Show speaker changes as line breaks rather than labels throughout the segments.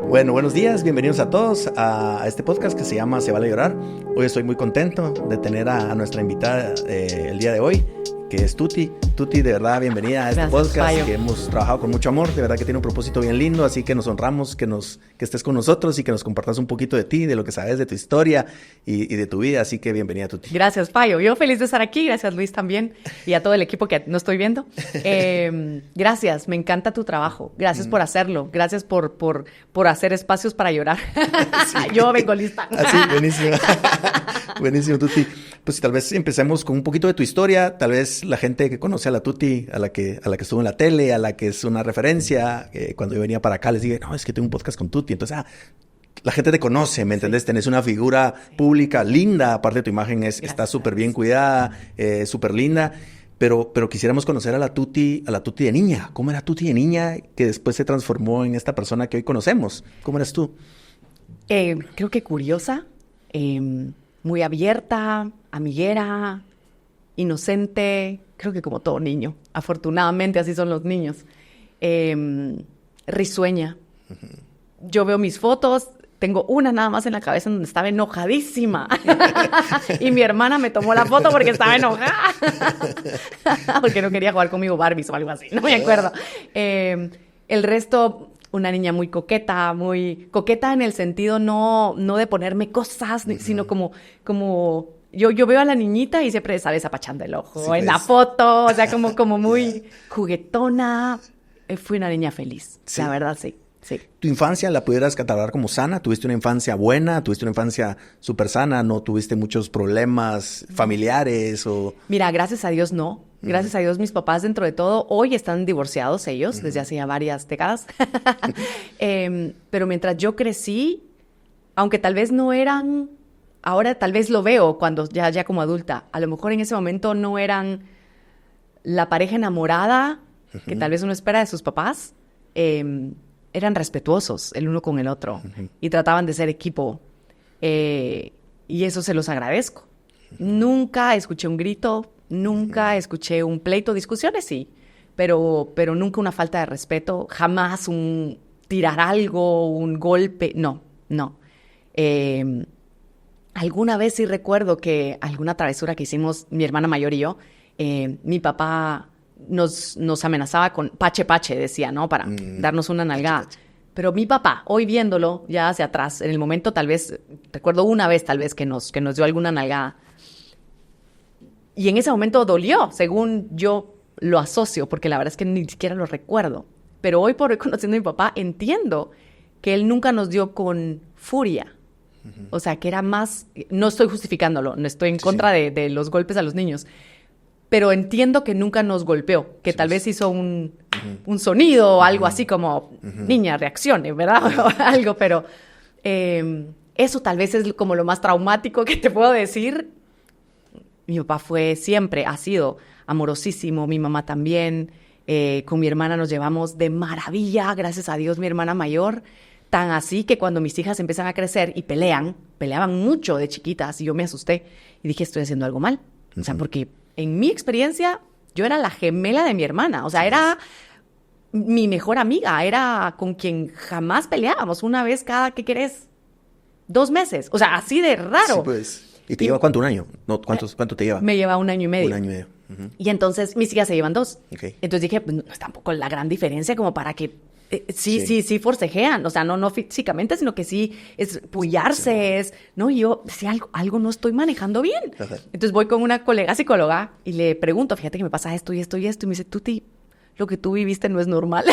Bueno, buenos días, bienvenidos a todos a este podcast que se llama Se Vale Llorar. Hoy estoy muy contento de tener a nuestra invitada el día de hoy, que es Tuti. Tuti, de verdad, bienvenida a este podcast, Payo, que hemos trabajado con mucho amor. De verdad que tiene un propósito bien lindo, así que nos honramos que estés con nosotros y que nos compartas un poquito de ti, de lo que sabes, de tu historia y de tu vida. Así que bienvenida, Tuti.
Gracias, Payo. Yo feliz de estar aquí. Gracias, Luis, también. Y a todo el equipo que no estoy viendo. Gracias, me encanta tu trabajo. Gracias por hacerlo. Gracias por hacer espacios para llorar. Sí. Yo vengo lista.
Así, buenísimo. Buenísimo, Tuti. Pues tal vez empecemos con un poquito de tu historia. Tal vez la gente que conoce a la Tuti, a la que estuvo en la tele, a la que es una referencia, cuando yo venía para acá les dije, no, es que tengo un podcast con Tuti. Entonces, la gente te conoce, ¿me entendés? Tenés una figura pública linda. Aparte, tu imagen está súper bien cuidada, súper linda. Pero quisiéramos conocer a la Tuti de niña. ¿Cómo era Tuti de niña que después se transformó en esta persona que hoy conocemos? ¿Cómo eras tú?
Creo que curiosa, muy abierta, amiguera, inocente, creo que como todo niño. Afortunadamente así son los niños. Risueña. Uh-huh. Yo veo mis fotos, tengo una nada más en la cabeza donde estaba enojadísima. Y mi hermana me tomó la foto porque estaba enojada. Porque no quería jugar conmigo Barbies o algo así, no me acuerdo. El resto, una niña muy coqueta en el sentido no de ponerme cosas, uh-huh, sino como yo veo a la niñita y siempre sale zapachando el ojo, sí, en la foto, o sea, como muy juguetona. Fui una niña feliz, sí, la verdad, sí. Sí.
¿Tu infancia la pudieras catalogar como sana? ¿Tuviste una infancia buena? ¿Tuviste una infancia súper sana? ¿No tuviste muchos problemas familiares?
Mira, gracias a Dios no. Gracias a Dios mis papás, dentro de todo, hoy están divorciados ellos, desde hace ya varias décadas. Pero mientras yo crecí, aunque tal vez no eran... Ahora tal vez lo veo cuando ya como adulta. A lo mejor en ese momento no eran la pareja enamorada que tal vez uno espera de sus papás. Eran respetuosos el uno con el otro, uh-huh, y trataban de ser equipo. Y eso se los agradezco. Uh-huh. Nunca escuché un grito, nunca escuché un pleito, discusiones sí, pero nunca una falta de respeto, jamás un tirar algo, un golpe, no. Alguna vez sí recuerdo que alguna travesura que hicimos mi hermana mayor y yo, mi papá nos amenazaba con pache, decía, ¿no? Para darnos una nalgada. Pache. Pero mi papá, hoy viéndolo ya hacia atrás, en el momento tal vez, recuerdo una vez tal vez que nos dio alguna nalgada. Y en ese momento dolió, según yo lo asocio, porque la verdad es que ni siquiera lo recuerdo. Pero hoy por hoy, conociendo a mi papá, entiendo que él nunca nos dio con furia. Uh-huh. O sea, que era más... No estoy justificándolo, no estoy en contra de los golpes a los niños. Pero entiendo que nunca nos golpeó, que tal vez hizo un sonido o algo así como, niña, reaccione, ¿verdad? O algo, pero eso tal vez es como lo más traumático que te puedo decir. Mi papá ha sido amorosísimo, mi mamá también. Con mi hermana nos llevamos de maravilla, gracias a Dios, mi hermana mayor. Tan así que cuando mis hijas empiezan a crecer y peleaban mucho de chiquitas y yo me asusté y dije, estoy haciendo algo mal. O sea, porque... En mi experiencia, yo era la gemela de mi hermana. O sea, era mi mejor amiga. Era con quien jamás peleábamos. Una vez cada, ¿qué querés? 2 meses. O sea, así de raro.
Sí, pues. ¿Y te lleva cuánto? ¿Un año? No, ¿cuánto te lleva?
Me lleva 1 año y medio.
1 año y medio. Uh-huh.
Y entonces mis hijas se llevan 2.
Okay.
Entonces dije, pues no es tampoco la gran diferencia como para que... Sí, forcejean. O sea, no físicamente, sino que sí es pullarse, sí. Es... No, y yo, si algo no estoy manejando bien. Ajá. Entonces voy con una colega psicóloga y le pregunto, fíjate que me pasa esto y esto y esto. Y me dice, Tuti, lo que tú viviste no es normal.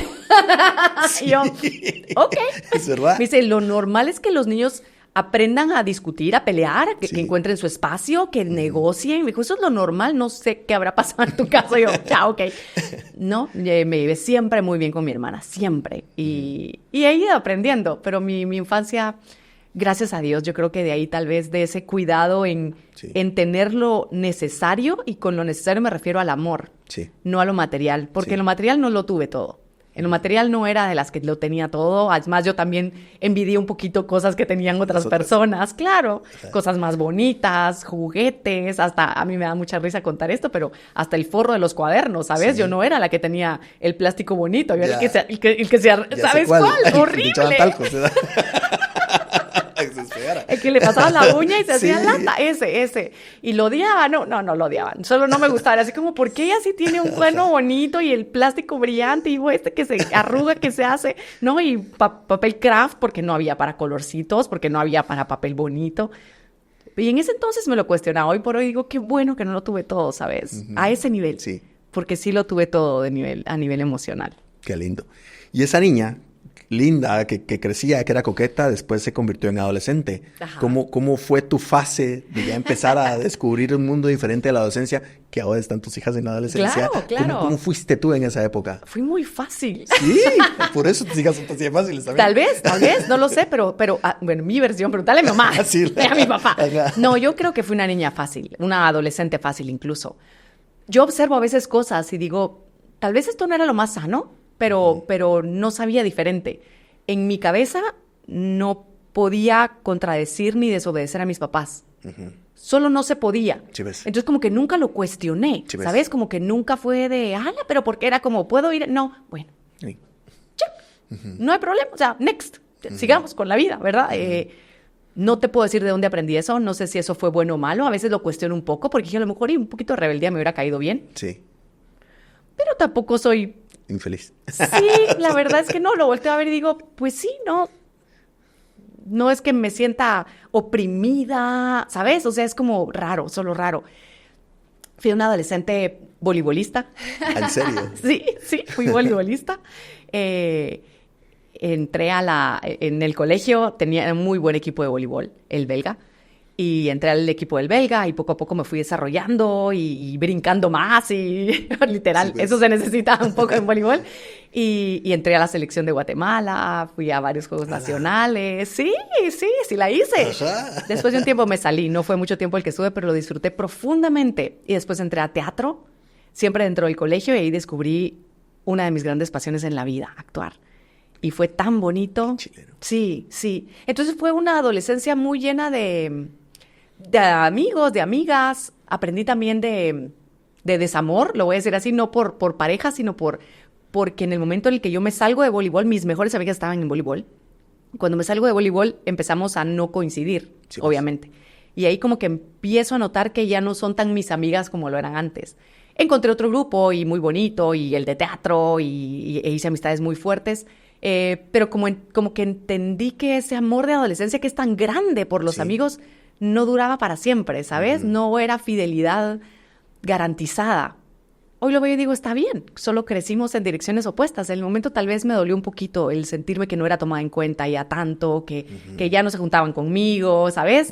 Sí. Y yo, ok.
¿Es verdad?
Me dice, lo normal es que los niños aprendan a discutir, a pelear, que encuentren su espacio, que negocien. Me dijo, eso es lo normal, no sé qué habrá pasado en tu caso. Y yo, ya, ok. No, me llevé siempre muy bien con mi hermana, siempre. Y he ido aprendiendo, pero mi infancia, gracias a Dios, yo creo que de ahí tal vez de ese cuidado en tener lo necesario, y con lo necesario me refiero al amor, no a lo material, porque lo material no lo tuve todo. En lo material no era de las que lo tenía todo. Además, yo también envidié un poquito cosas que tenían otras personas. Claro, cosas más bonitas, juguetes. Hasta, a mí me da mucha risa contar esto, pero hasta el forro de los cuadernos, ¿sabes? Sí. Yo no era la que tenía el plástico bonito. Yo era el que se ¿sabes cuál? ¡Horrible! El que le pasaba la uña y se hacía lata, ese. Y lo odiaba, no lo odiaban. Solo no me gustaba. Era así como, ¿por qué ella sí tiene un cuerno bonito y el plástico brillante y que se arruga, que se hace? No, y papel craft, porque no había para colorcitos, porque no había para papel bonito. Y en ese entonces me lo cuestionaba. Hoy por hoy digo, qué bueno que no lo tuve todo, ¿sabes? A ese nivel. Sí. Porque sí lo tuve todo a nivel emocional.
Qué lindo. Y esa niña linda, que crecía, que era coqueta, después se convirtió en adolescente. ¿Cómo fue tu fase de ya empezar a descubrir un mundo diferente de la adolescencia, que ahora están tus hijas en la adolescencia?
Claro.
¿Cómo fuiste tú en esa época?
Fui muy fácil.
Sí, por eso tus hijas son así de fáciles también.
Tal vez, no lo sé, pero bueno, mi versión, preguntale a mi mamá, a mi papá. No, yo creo que fui una niña fácil, una adolescente fácil incluso. Yo observo a veces cosas y digo, tal vez esto no era lo más sano, pero no sabía diferente. En mi cabeza no podía contradecir ni desobedecer a mis papás. Solo no se podía. Sí, entonces como que nunca lo cuestioné, sí, ¿sabes? Como que nunca fue de, pero porque era como, ¿puedo ir? No, bueno. Sí. Ya. No hay problema, o sea, next. Sigamos con la vida, ¿verdad? No te puedo decir de dónde aprendí eso, no sé si eso fue bueno o malo. A veces lo cuestiono un poco porque dije, a lo mejor un poquito de rebeldía me hubiera caído bien.
Sí.
Pero tampoco soy
infeliz.
Sí, la verdad es que no, lo volteo a ver y digo, pues sí, no es que me sienta oprimida, ¿sabes? O sea, es como raro, solo raro. Fui una adolescente voleibolista.
¿En serio?
Sí, fui voleibolista. Entré en el colegio, tenía un muy buen equipo de voleibol, el belga. Y entré al equipo del belga y poco a poco me fui desarrollando y brincando más y literal, sí, pues. Eso se necesita un poco en voleibol. Y entré a la selección de Guatemala, fui a varios juegos nacionales. Sí, la hice. Ajá. Después de un tiempo me salí, no fue mucho tiempo el que estuve, pero lo disfruté profundamente. Y después entré a teatro, siempre dentro del colegio, y ahí descubrí una de mis grandes pasiones en la vida, actuar. Y fue tan bonito. Chileno. Sí. Entonces fue una adolescencia muy llena de amigos, de amigas. Aprendí también de desamor, lo voy a decir así, no por pareja, sino porque en el momento en el que yo me salgo de voleibol, mis mejores amigas estaban en voleibol. Cuando me salgo de voleibol, empezamos a no coincidir, sí, obviamente. Y ahí como que empiezo a notar que ya no son tan mis amigas como lo eran antes. Encontré otro grupo y muy bonito, y el de teatro, y hice amistades muy fuertes. Pero como que entendí que ese amor de adolescencia que es tan grande por los amigos no duraba para siempre, ¿sabes? No era fidelidad garantizada. Hoy lo veo y digo, está bien, solo crecimos en direcciones opuestas. En el momento tal vez me dolió un poquito el sentirme que no era tomada en cuenta ya tanto, que ya no se juntaban conmigo, ¿sabes?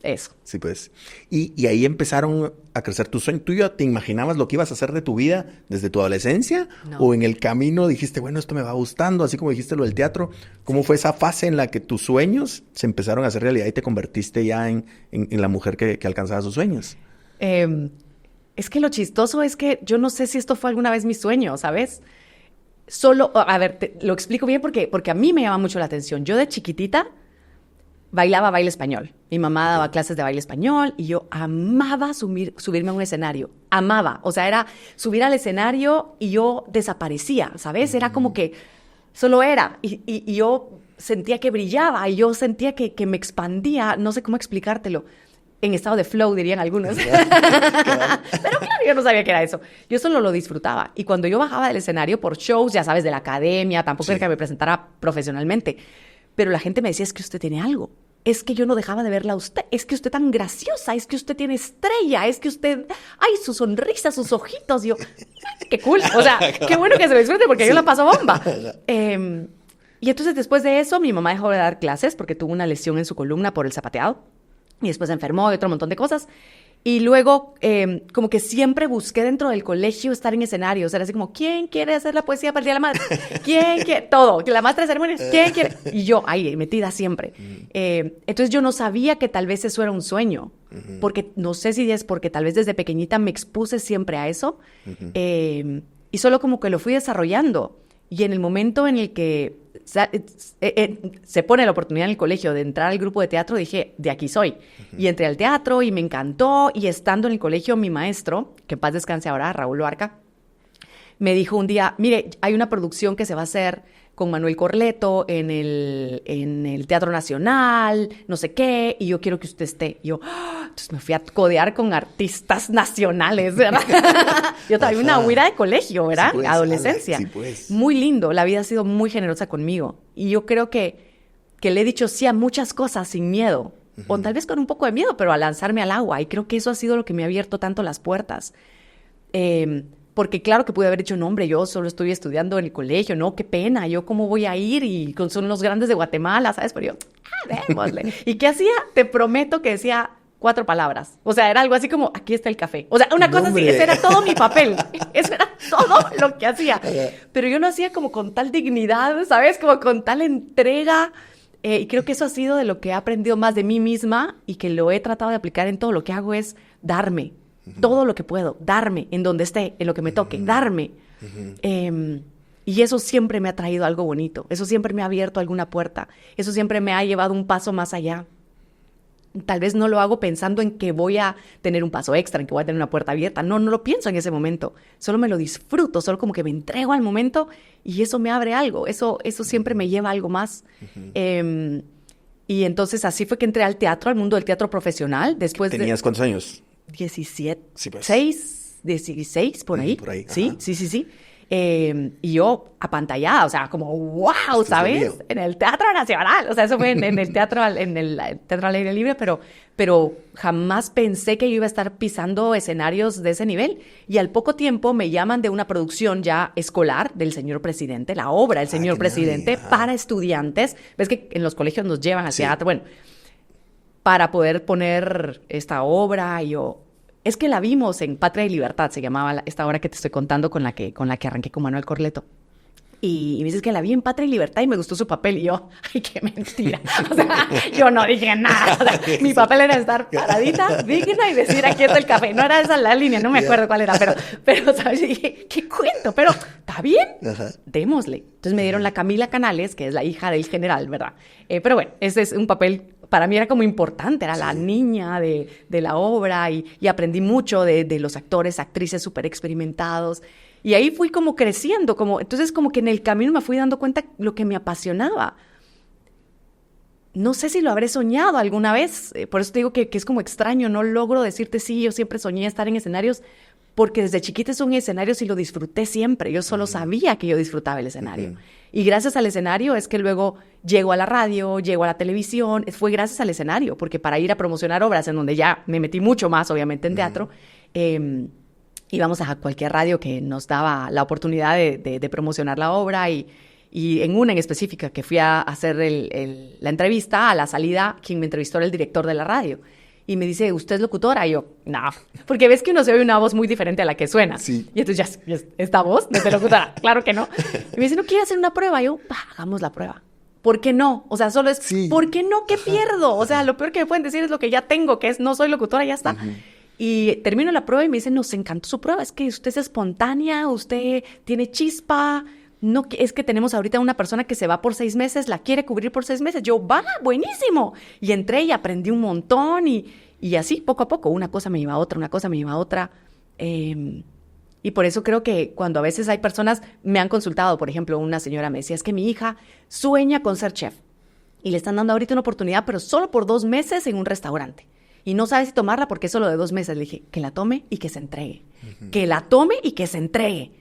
Eso.
Sí, pues. Y ahí empezaron a crecer tus sueños. ¿Tú ya te imaginabas lo que ibas a hacer de tu vida desde tu adolescencia? No. ¿O en el camino dijiste, bueno, esto me va gustando, así como dijiste lo del teatro? ¿Cómo fue esa fase en la que tus sueños se empezaron a hacer realidad y te convertiste ya en la mujer que alcanzaba sus sueños?
Es que lo chistoso es que yo no sé si esto fue alguna vez mi sueño, ¿sabes? Solo, a ver, lo explico bien porque a mí me llama mucho la atención. Yo de chiquitita bailaba baile español. Mi mamá daba clases de baile español y yo amaba subirme a un escenario. Amaba. O sea, era subir al escenario y yo desaparecía, ¿sabes? Era como que solo era. Y yo sentía que brillaba y yo sentía que me expandía. No sé cómo explicártelo. En estado de flow, dirían algunos. Pero claro, yo no sabía qué era eso. Yo solo lo disfrutaba. Y cuando yo bajaba del escenario por shows, ya sabes, de la academia, tampoco era que me presentara profesionalmente. Pero la gente me decía, es que usted tiene algo. Es que yo no dejaba de verla a usted. Es que usted tan graciosa. Es que usted tiene estrella. Es que usted... ¡Ay, su sonrisa, sus ojitos! Y yo, ¡qué cool! O sea, qué bueno que se lo disfrute porque yo la paso bomba. Y entonces, después de eso, mi mamá dejó de dar clases porque tuvo una lesión en su columna por el zapateado. Y después se enfermó y otro montón de cosas. Y luego, como que siempre busqué dentro del colegio estar en escenarios. Era así como, ¿quién quiere hacer la poesía para el Día de la Madre? ¿Quién quiere? Todo. La maestra de ceremonias, ¿quién quiere? Y yo, ahí, metida siempre. Entonces, yo no sabía que tal vez eso era un sueño. Porque, no sé si es porque tal vez desde pequeñita me expuse siempre a eso. Y solo como que lo fui desarrollando. Y en el momento en el que se pone la oportunidad en el colegio de entrar al grupo de teatro, dije, de aquí soy. Y entré al teatro y me encantó. Y estando en el colegio, mi maestro, que en paz descanse ahora, Raúl Loarca, me dijo un día, mire, hay una producción que se va a hacer con Manuel Corleto en el Teatro Nacional, no sé qué, y yo quiero que usted esté. Y yo, entonces me fui a codear con artistas nacionales, ¿verdad? Yo todavía una huida de colegio, ¿verdad?
Sí, pues,
adolescencia.
sí, pues.
Muy lindo, la vida ha sido muy generosa conmigo. Y yo creo que le he dicho sí a muchas cosas sin miedo, o tal vez con un poco de miedo, pero a lanzarme al agua. Y creo que eso ha sido lo que me ha abierto tanto las puertas. Porque claro que pude haber dicho, no, hombre, yo solo estoy estudiando en el colegio, no, qué pena, yo cómo voy a ir y son los grandes de Guatemala, ¿sabes? Pero yo, démosle. ¿Y qué hacía? Te prometo que decía 4 palabras. O sea, era algo así como, aquí está el café. O sea, una cosa así, ese era todo mi papel. Eso era todo lo que hacía. Pero yo lo hacía como con tal dignidad, ¿sabes? Como con tal entrega. Y creo que eso ha sido de lo que he aprendido más de mí misma y que lo he tratado de aplicar en todo lo que hago es darme. Todo lo que puedo, darme, en donde esté, en lo que me toque, darme. Y eso siempre me ha traído algo bonito. Eso siempre me ha abierto alguna puerta. Eso siempre me ha llevado un paso más allá. Tal vez no lo hago pensando en que voy a tener un paso extra, en que voy a tener una puerta abierta. No lo pienso en ese momento. Solo me lo disfruto, solo como que me entrego al momento y eso me abre algo. Eso siempre me lleva a algo más. Y entonces así fue que entré al teatro, al mundo del teatro profesional.
¿Tenías cuántos años?
17,
sí, pues.
16, por ahí.
Por ahí.
Sí. Y yo apantallada, o sea, como wow, ¿sabes? En el Teatro Nacional. O sea, eso fue en el teatro al aire libre, pero jamás pensé que yo iba a estar pisando escenarios de ese nivel. Y al poco tiempo me llaman de una producción ya escolar del señor presidente, la obra del señor presidente para estudiantes. Ves que en los colegios nos llevan al teatro. Bueno, para poder poner esta obra. Es que la vimos en Patria y Libertad, se llamaba esta obra que te estoy contando con la que arranqué con Manuel Corleto. Y me dices que la vi en Patria y Libertad y me gustó su papel. Y yo, ay, qué mentira. O sea, yo no dije nada. O sea, mi papel era estar paradita, digna y decir, aquí está el café. No era esa la línea, no me acuerdo cuál era. Pero ¿sabes? Y dije, ¿qué cuento? Pero, ¿está bien? Démosle. Entonces me dieron la Camila Canales, que es la hija del general, ¿verdad? Pero bueno, ese es un papel... Para mí era como importante, era la niña de la obra y aprendí mucho de los actores, actrices súper experimentados. Y ahí fui como creciendo, entonces como que en el camino me fui dando cuenta lo que me apasionaba. No sé si lo habré soñado alguna vez, por eso te digo que es como extraño, no logro decirte sí, yo siempre soñé estar en escenarios, porque desde chiquita es un escenario y lo disfruté siempre, yo solo sabía que yo disfrutaba el escenario. Y gracias al escenario es que luego llego a la radio, llego a la televisión, fue gracias al escenario, porque para ir a promocionar obras en donde ya me metí mucho más, obviamente, en teatro, íbamos a cualquier radio que nos daba la oportunidad de promocionar la obra y en una en específica que fui a hacer la entrevista, a la salida, quien me entrevistó era el director de la radio. Y me dice, ¿usted es locutora? Y yo, no, porque ves que uno se oye una voz muy diferente a la que suena.
Sí.
Y entonces ya, ¿esta voz no es de locutora? Claro que no. Y me dice, ¿no quiere hacer una prueba? Y yo, hagamos la prueba. ¿Por qué no? O sea, solo es, ¿por qué no? ¿Qué pierdo? O sea, lo peor que me pueden decir es lo que ya tengo, que es no soy locutora, ya está. Y termino la prueba y me dicen, nos encantó su prueba, es que usted es espontánea, usted tiene chispa. No, es que tenemos ahorita una persona que se va por 6 meses, la quiere cubrir por 6 meses. Yo, va, buenísimo. Y entré y aprendí un montón y así, poco a poco, una cosa me lleva a otra, una cosa me lleva a otra. Y por eso creo que cuando a veces hay personas, me han consultado, por ejemplo, una señora me decía, es que mi hija sueña con ser chef. Y le están dando ahorita una oportunidad, pero solo por 2 meses en un restaurante. Y no sabe si tomarla porque es solo de 2 meses. Le dije, que la tome y que se entregue. Que la tome y que se entregue.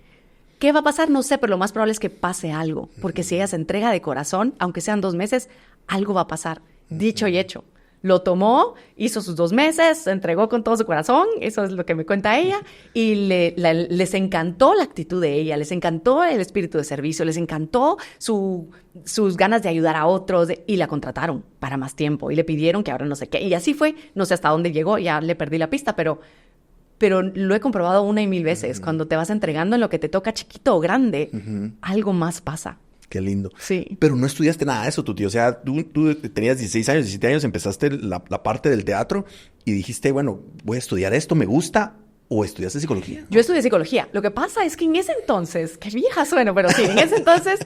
¿Qué va a pasar? No sé, pero lo más probable es que pase algo, porque si ella se entrega de corazón, aunque sean 2 meses, algo va a pasar. Dicho y hecho. Lo tomó, hizo sus 2 meses, se entregó con todo su corazón, eso es lo que me cuenta ella, y les encantó la actitud de ella, les encantó el espíritu de servicio, les encantó sus ganas de ayudar a otros, y la contrataron para más tiempo, y le pidieron que ahora no sé qué, y así fue, no sé hasta dónde llegó, ya le perdí la pista, pero lo he comprobado 1 y 1000 veces. Cuando te vas entregando en lo que te toca, chiquito o grande, algo más pasa.
Qué lindo.
Sí.
Pero no estudiaste nada de eso, Tuti. O sea, tú tenías 16 años, 17 años, empezaste la parte del teatro y dijiste, bueno, voy a estudiar esto, me gusta. ¿O estudiaste psicología?
Yo estudié psicología. Lo que pasa es que en ese entonces, qué vieja sueno, pero sí, en ese entonces,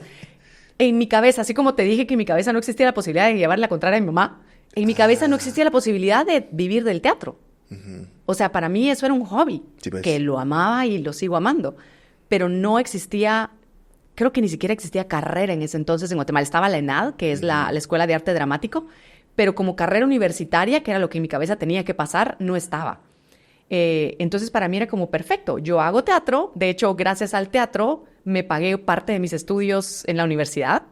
en mi cabeza, así como te dije que en mi cabeza no existía la posibilidad de llevar la contraria a mi mamá, en mi cabeza no existía la posibilidad de vivir del teatro. O sea, para mí eso era un hobby,
Sí, pues.
que lo amaba y lo sigo amando, pero no existía, creo que ni siquiera existía carrera en ese entonces en Guatemala. Estaba la ENAD, que es la Escuela de Arte Dramático, pero como carrera universitaria, que era lo que en mi cabeza tenía que pasar, no estaba. Entonces para mí era como perfecto. Yo hago teatro, de hecho gracias al teatro me pagué parte de mis estudios en la universidad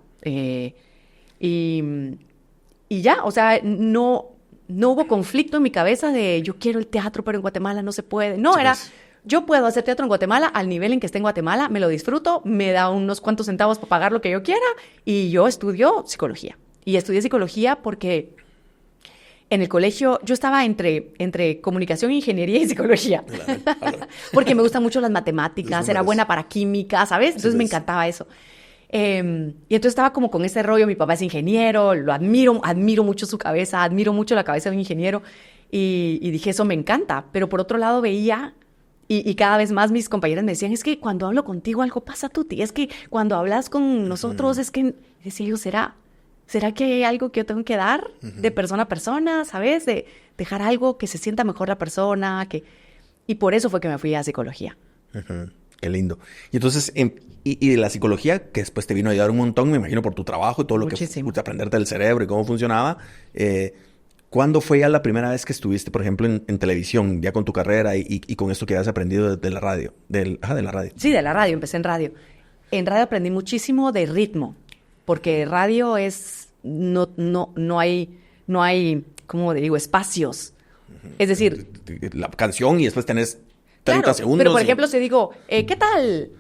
y ya, o sea, no hubo conflicto en mi cabeza de yo quiero el teatro pero en Guatemala no se puede. No,
Sí,
era
pues.
yo puedo hacer teatro en Guatemala al nivel en que esté en Guatemala, me lo disfruto, me da unos cuantos centavos para pagar lo que yo quiera y yo estudio psicología. Y estudié psicología porque en el colegio yo estaba entre comunicación, ingeniería y psicología.
Claro.
Porque me gustan mucho las matemáticas,
Los
era
números.
buena para química, ¿sabes? Entonces
Sí,
me
pues.
encantaba eso. Y entonces estaba como con ese rollo, mi papá es ingeniero, lo admiro mucho su cabeza, admiro mucho la cabeza de un ingeniero y dije, eso me encanta. Pero por otro lado veía, y cada vez más mis compañeras me decían, es que cuando hablo contigo algo pasa, Tuti, es que cuando hablas con nosotros, es que, decía yo, ¿será que hay algo que yo tengo que dar de persona a persona, ¿sabes? De dejar algo que se sienta mejor la persona, Y por eso fue que me fui a psicología.
Ujú. Qué lindo. Y entonces, y de la psicología, que después te vino a ayudar un montón, me imagino, por tu trabajo y todo lo
Muchísimo.
que aprenderte del cerebro y cómo funcionaba. ¿Cuándo fue ya la primera vez que estuviste, por ejemplo, en televisión, ya con tu carrera y con esto que has aprendido de la radio? De la radio.
Sí, de la radio, empecé en radio. En radio aprendí muchísimo de ritmo, porque radio es, no hay, ¿cómo digo? Espacios. Es decir,
La canción y después tenés 30
claro,
segundos.
pero por ejemplo, si digo, ¿qué tal?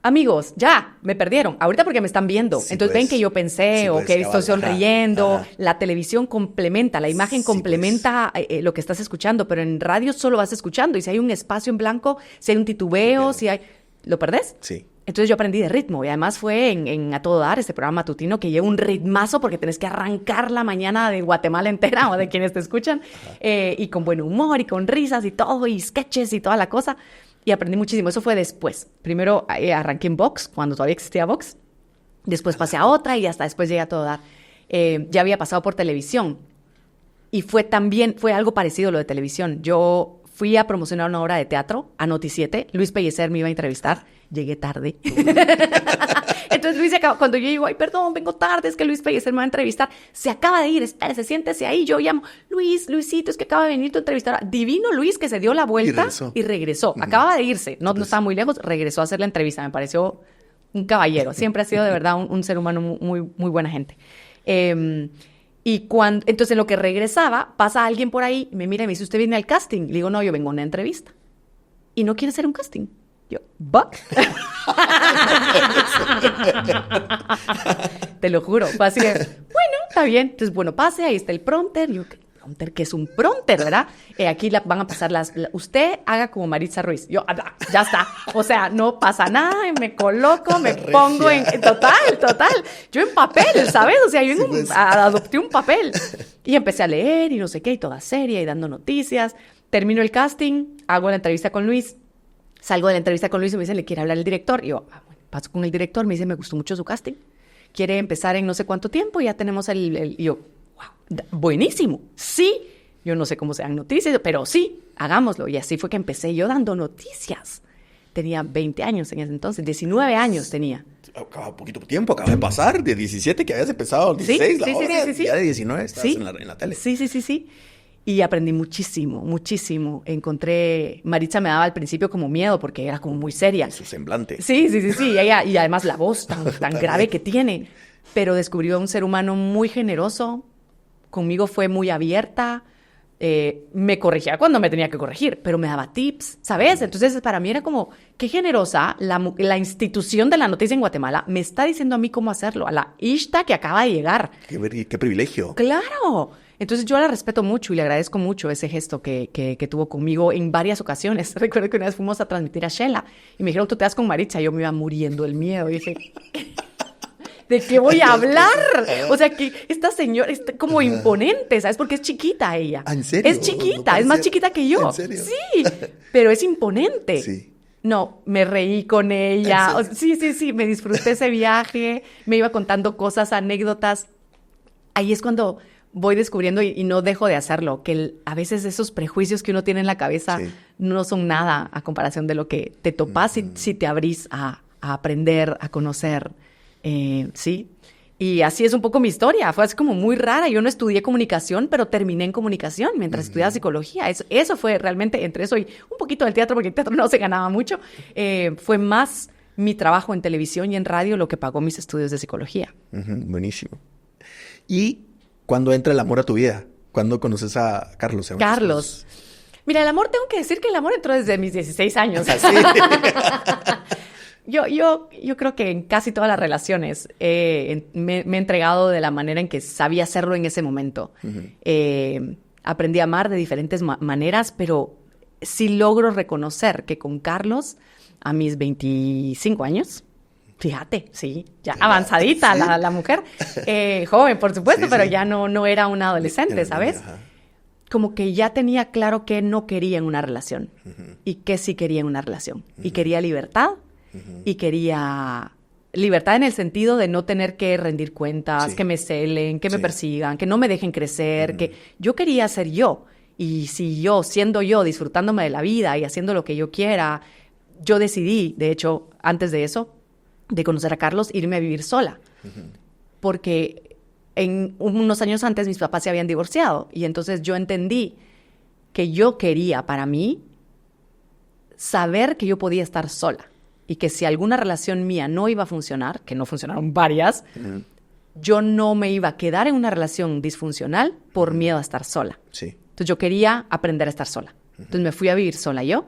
Amigos, ya, me perdieron. Ahorita porque me están viendo.
Sí,
Entonces
pues.
ven que yo pensé
Sí,
o
pues,
que
cabal,
estoy sonriendo.
ajá.
La televisión complementa, la imagen
Sí,
complementa lo que estás escuchando, pero en radio solo vas escuchando. Y si hay un espacio en blanco, si hay un titubeo, si hay... ¿Lo perdés?
Sí.
Entonces yo aprendí de ritmo y además fue en A Todo Dar, este programa matutino que lleva un ritmazo porque tenés que arrancar la mañana de Guatemala entera o de quienes te escuchan y con buen humor y con risas y todo y sketches y toda la cosa y aprendí muchísimo. Eso fue después. Primero arranqué en Vox, cuando todavía existía Vox. Después pasé a otra y hasta después llegué a Todo Dar. Ya había pasado por televisión y fue algo parecido a lo de televisión. Yo fui a promocionar una obra de teatro a Noti7. Luis Pellicer me iba a entrevistar. Llegué tarde. Entonces Luis, cuando yo digo, ay, perdón, vengo tarde, es que Luis Pellicer me va a entrevistar. Se acaba de ir, espérese, siéntese ahí. Yo llamo, Luisito, es que acaba de venir tu entrevistadora. Divino Luis, que se dio la vuelta y regresó. Acaba de irse, no estaba muy lejos, regresó a hacer la entrevista. Me pareció un caballero. Siempre ha sido de verdad un ser humano muy, muy buena gente. Entonces en lo que regresaba, pasa alguien por ahí, me mira y me dice, ¿usted viene al casting? Le digo, no, yo vengo a una entrevista. ¿Y no quiere hacer un casting? Yo, ¿va? Te lo juro. Fue así de, bueno, está bien. Entonces, bueno, pase, ahí está el prompter. Yo, ¿qué prompter? ¿Qué es un prompter, verdad? Aquí van a pasar usted haga como Maritza Ruiz. Yo, ya está. O sea, no pasa nada, me coloco, me pongo en... Total. Yo en papel, ¿sabes? O sea, yo adopté un papel. Y empecé a leer y no sé qué, y toda seria, y dando noticias. Termino el casting, hago la entrevista con Luis. Salgo de la entrevista con Luis y me dicen, ¿le quiere hablar el director? Y yo, bueno, paso con el director, me dice, me gustó mucho su casting. ¿Quiere empezar en no sé cuánto tiempo? Ya tenemos y yo, wow, buenísimo. Sí, yo no sé cómo sean noticias, pero sí, hagámoslo. Y así fue que empecé yo dando noticias. Tenía 20 años en ese entonces, 19 años tenía.
Acaba poquito tiempo, acaba de pasar de 17 que habías empezado, 16 la obra, ya de 19 estás en la tele.
Sí. Y aprendí muchísimo. Maritza me daba al principio como miedo porque era como muy seria.
Y su semblante.
Sí. Ella, y además la voz tan grave que tiene. Pero descubrió a un ser humano muy generoso. Conmigo fue muy abierta. Me corregía cuando me tenía que corregir, pero me daba tips, ¿sabes? Entonces, para mí era como, qué generosa la institución de la noticia en Guatemala me está diciendo a mí cómo hacerlo, a la Ishta que acaba de llegar.
Qué privilegio.
¡Claro! Entonces yo la respeto mucho y le agradezco mucho ese gesto que tuvo conmigo en varias ocasiones. Recuerdo que una vez fuimos a transmitir a Shela y me dijeron, tú te das con Maritza. Yo me iba muriendo del miedo. Y dije, ¿de qué voy a hablar? O sea, que esta señora es como imponente, ¿sabes? Porque es chiquita ella.
¿En serio?
Es chiquita, es más chiquita que yo.
¿En serio?
Sí, pero es imponente.
Sí.
No, me reí con ella. Sí, me disfruté ese viaje, me iba contando cosas, anécdotas. Ahí es cuando voy descubriendo y no dejo de hacerlo, que a veces esos prejuicios que uno tiene en la cabeza no son nada a comparación de lo que te topas si te abrís a aprender, a conocer, ¿sí? Y así es un poco mi historia, fue así como muy rara. Yo no estudié comunicación, pero terminé en comunicación mientras estudiaba psicología. Eso fue realmente, entre eso y un poquito del teatro, porque el teatro no se ganaba mucho, fue más mi trabajo en televisión y en radio lo que pagó mis estudios de psicología.
Buenísimo. ¿Y cuándo entra el amor a tu vida? ¿Cuándo conoces a Carlos?
Carlos. Mira, el amor, tengo que decir que el amor entró desde mis 16 años. ¿Sí? Yo creo que en casi todas las relaciones me he entregado de la manera en que sabía hacerlo en ese momento. Aprendí a amar de diferentes maneras, pero sí logro reconocer que con Carlos, a mis 25 años, fíjate, sí, ya avanzadita la mujer, joven, por supuesto, pero ya no era una adolescente, ¿sabes? Como que ya tenía claro que no quería en una relación y que sí quería en una relación. Y quería libertad. Y quería libertad en el sentido de no tener que rendir cuentas, que me celen, que me persigan, que no me dejen crecer, que yo quería ser yo. Y si yo, siendo yo, disfrutándome de la vida y haciendo lo que yo quiera, yo decidí, de hecho, antes de eso, de conocer a Carlos, irme a vivir sola. Porque unos años antes mis papás se habían divorciado y entonces yo entendí que yo quería para mí saber que yo podía estar sola. Y que si alguna relación mía no iba a funcionar, que no funcionaron varias, yo no me iba a quedar en una relación disfuncional por miedo a estar sola. Sí. Entonces yo quería aprender a estar sola. Entonces me fui a vivir sola yo.